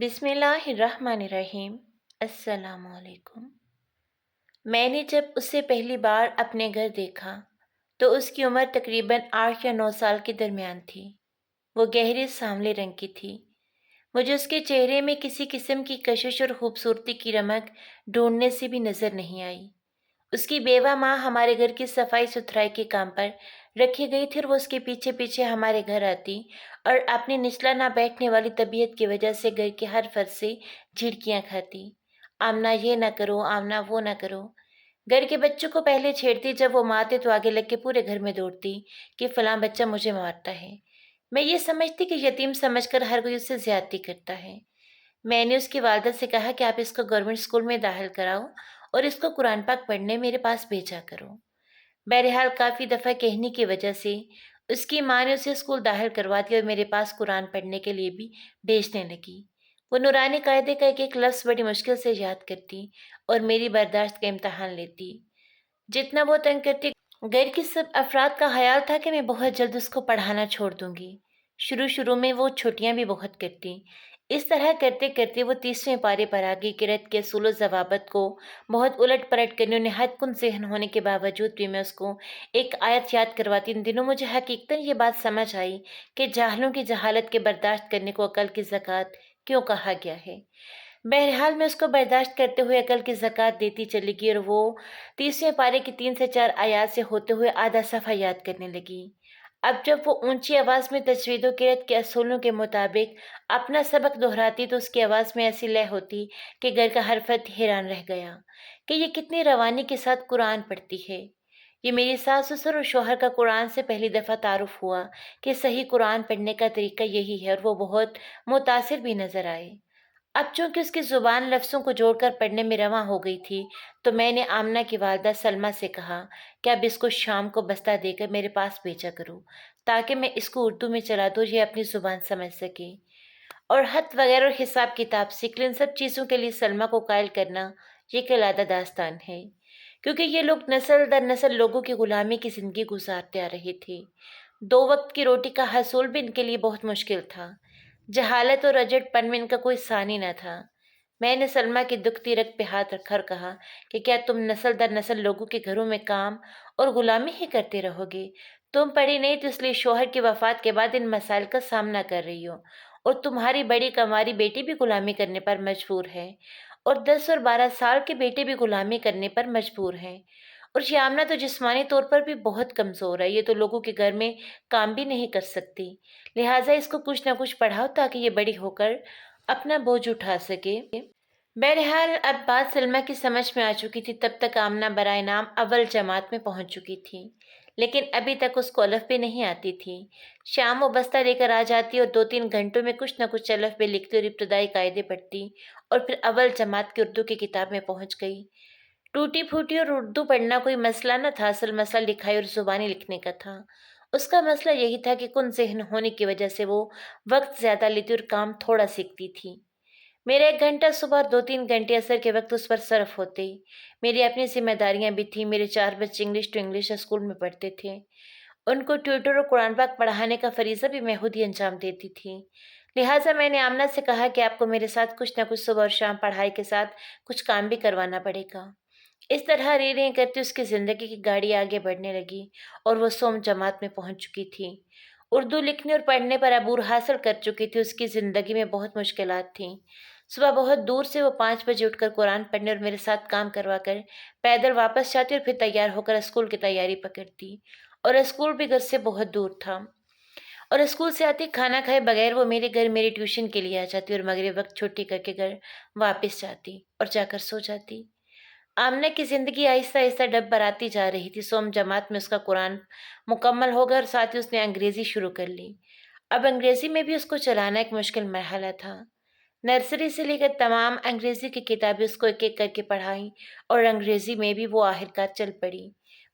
بسم اللہ الرحمن الرحیم۔ السلام علیکم۔ میں نے جب اسے پہلی بار اپنے گھر دیکھا تو اس کی عمر تقریباً 8 یا 9 سال کے درمیان تھی۔ وہ گہرے سانولے رنگ کی تھی۔ مجھے اس کے چہرے میں کسی قسم کی کشش اور خوبصورتی کی رمق ڈھونڈنے سے بھی نظر نہیں آئی۔ اس کی بیوہ ماں ہمارے گھر کی صفائی ستھرائی کے کام پر رکھی گئی تھی اور وہ اس کے پیچھے پیچھے ہمارے گھر آتی اور اپنی نچلا نہ بیٹھنے والی طبیعت کی وجہ سے گھر کے ہر فرد سے جھڑکیاں کھاتی۔ آمنہ یہ نہ کرو، آمنہ وہ نہ کرو۔ گھر کے بچوں کو پہلے چھیڑتی، جب وہ مارتے تو آگے لگ کے پورے گھر میں دوڑتی کہ فلاں بچہ مجھے مارتا ہے۔ میں یہ سمجھتی کہ یتیم سمجھ کر ہر کوئی اس سے زیادتی کرتا ہے۔ میں نے اس کی والدہ سے کہا کہ آپ اس کو گورنمنٹ اسکول میں داخل کراؤ اور اس کو قرآن پاک پڑھنے میرے پاس بھیجا کرو۔ بہرحال کافی دفعہ کہنے کی وجہ سے اس کی ماں نے اسے اسکول داخل کروا دیا اور میرے پاس قرآن پڑھنے کے لیے بھی بھیجنے لگی۔ وہ نورانی قاعدے کا ایک ایک لفظ بڑی مشکل سے یاد کرتی اور میری برداشت کا امتحان لیتی۔ جتنا وہ تنگ کرتی، گھر کے سب افراد کا خیال تھا کہ میں بہت جلد اس کو پڑھانا چھوڑ دوں گی۔ شروع میں وہ چھٹیاں بھی بہت کرتی۔ اس طرح کرتے کرتے وہ 30ویں پارے پر آ گئی کہ رت کے اصول و ضوابط کو بہت الٹ پلٹ کرنے اور نہایت کن ذہن ہونے کے باوجود بھی میں اس کو ایک آیت یاد کرواتی۔ ان دنوں مجھے حقیقتاً یہ بات سمجھ آئی کہ جاہلوں کی جہالت کے برداشت کرنے کو عقل کی زکوٰۃ کیوں کہا گیا ہے۔ بہرحال میں اس کو برداشت کرتے ہوئے عقل کی زکوٰۃ دیتی چلی گئی اور وہ 30ویں پارے کی 3 سے 4 آیات سے ہوتے ہوئے آدھا صفحہ یاد کرنے لگی۔ اب جب وہ اونچی آواز میں تجوید و قرأت کے اصولوں کے مطابق اپنا سبق دہراتی تو اس کی آواز میں ایسی لے ہوتی کہ گھر کا ہر فرد حیران رہ گیا کہ یہ کتنی روانی کے ساتھ قرآن پڑھتی ہے۔ یہ میری ساس سسر اور شوہر کا قرآن سے پہلی دفعہ تعارف ہوا کہ صحیح قرآن پڑھنے کا طریقہ یہی ہے، اور وہ بہت متاثر بھی نظر آئے۔ اب چونکہ اس کی زبان لفظوں کو جوڑ کر پڑھنے میں رواں ہو گئی تھی تو میں نے آمنہ کی والدہ سلمہ سے کہا کہ اب اس کو شام کو بستہ دے کر میرے پاس بھیجا کرو تاکہ میں اس کو اردو میں چلا دوں، یہ اپنی زبان سمجھ سکے اور خط وغیرہ اور حساب کتاب سیکھ لے۔ ان سب چیزوں کے لیے سلمہ کو قائل کرنا یہ کلادہ داستان ہے، کیونکہ یہ لوگ نسل در نسل لوگوں کی غلامی کی زندگی گزارتے آ رہے تھے۔ 2 وقت کی روٹی کا حصول بھی ان کے لیے بہت مشکل تھا۔ جہالت اور اجڑ پن میں ان کا کوئی ثانی نہ تھا۔ میں نے سلمہ کی دکھتی رگ پہ ہاتھ رکھا اور کہا کہ کیا تم نسل در نسل لوگوں کے گھروں میں کام اور غلامی ہی کرتے رہو گے؟ تم پڑھی نہیں تو اس لیے شوہر کی وفات کے بعد ان مسائل کا سامنا کر رہی ہو، اور تمہاری بڑی کماری بیٹی بھی غلامی کرنے پر مجبور ہے، اور 10 اور 12 سال کے بیٹے بھی غلامی کرنے پر مجبور ہیں، اور شیامنہ تو جسمانی طور پر بھی بہت کمزور ہے، یہ تو لوگوں کے گھر میں کام بھی نہیں کر سکتی، لہٰذا اس کو کچھ نہ کچھ پڑھاؤ تاکہ یہ بڑی ہو کر اپنا بوجھ اٹھا سکے۔ بہرحال اب بات سلمہ کی سمجھ میں آ چکی تھی۔ تب تک آمنہ برائے نام اول جماعت میں پہنچ چکی تھی، لیکن ابھی تک اس کو الف بے نہیں آتی تھی۔ شام وہ بستہ لے کر آ جاتی اور 2 3 گھنٹوں میں کچھ نہ کچھ الف بے لکھتی اور ابتدائی قاعدے پڑھتی، اور پھر اول جماعت کی اردو کی کتاب میں پہنچ گئی۔ ٹوٹی پھوٹی اور اردو پڑھنا کوئی مسئلہ نہ تھا، اصل مسئلہ لکھائی اور زبانی لکھنے کا تھا۔ اس کا مسئلہ یہی تھا کہ کن ذہن ہونے کی وجہ سے وہ وقت زیادہ لیتی اور کام تھوڑا سیکھتی تھی۔ میرا 1 گھنٹہ صبح اور 2 3 گھنٹے عصر کے وقت اس پر صرف ہوتے۔ میری اپنی ذمہ داریاں بھی تھیں۔ میرے 4 بچے انگلش ٹو انگلش اسکول میں پڑھتے تھے، ان کو ٹیوٹر اور قرآن پاک پڑھانے کا فریضہ بھی میں خود ہی انجام دیتی تھی۔ لہٰذا میں نے آمنہ سے کہا کہ آپ کو میرے ساتھ کچھ نہ کچھ صبح اور شام پڑھائی کے ساتھ کچھ کام بھی کروانا پڑے گا۔ اس طرح ریڑھیں کرتی اس کی زندگی کی گاڑی آگے بڑھنے لگی اور وہ 100 جماعت میں پہنچ چکی تھی۔ اردو لکھنے اور پڑھنے پر عبور حاصل کر چکی تھی۔ اس کی زندگی میں بہت مشکلات تھیں۔ صبح بہت دور سے وہ 5 بجے اٹھ کر قرآن پڑھنے اور میرے ساتھ کام کروا کر پیدل واپس جاتی اور پھر تیار ہو کر اسکول کی تیاری پکڑتی، اور اسکول بھی گھر سے بہت دور تھا، اور اسکول سے آتی کھانا کھائے بغیر وہ میرے گھر میری ٹیوشن کے لیے آ جاتی اور مغرب وقت چھٹی کر کے گھر واپس جاتی اور جا کر سو جاتی۔ آمنہ کی زندگی آہستہ آہستہ ڈب براتی جا رہی تھی۔ 100 جماعت میں اس کا قرآن مکمل ہو گیا اور ساتھ ہی اس نے انگریزی شروع کر لی۔ اب انگریزی میں بھی اس کو چلانا ایک مشکل مرحلہ تھا۔ نرسری سے لے کر تمام انگریزی کی کتابیں اس کو ایک ایک کر کے پڑھائیں، اور انگریزی میں بھی وہ آخرکار چل پڑی۔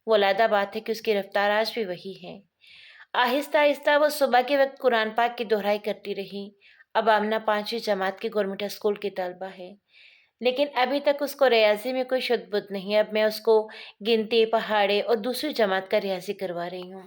وہ علیحدہ بات ہے کہ اس کی رفتار آج بھی وہی ہے۔ آہستہ آہستہ وہ صبح کے وقت قرآن پاک کی دہرائی کرتی رہی۔ اب آمنہ 5ویں جماعت کی گورنمنٹ اسکول کی طالبہ ہے، لیکن ابھی تک اس کو ریاضی میں کوئی شد بد نہیں۔ اب میں اس کو گنتی، پہاڑے اور دوسری جماعت کا ریاضی کروا رہی ہوں۔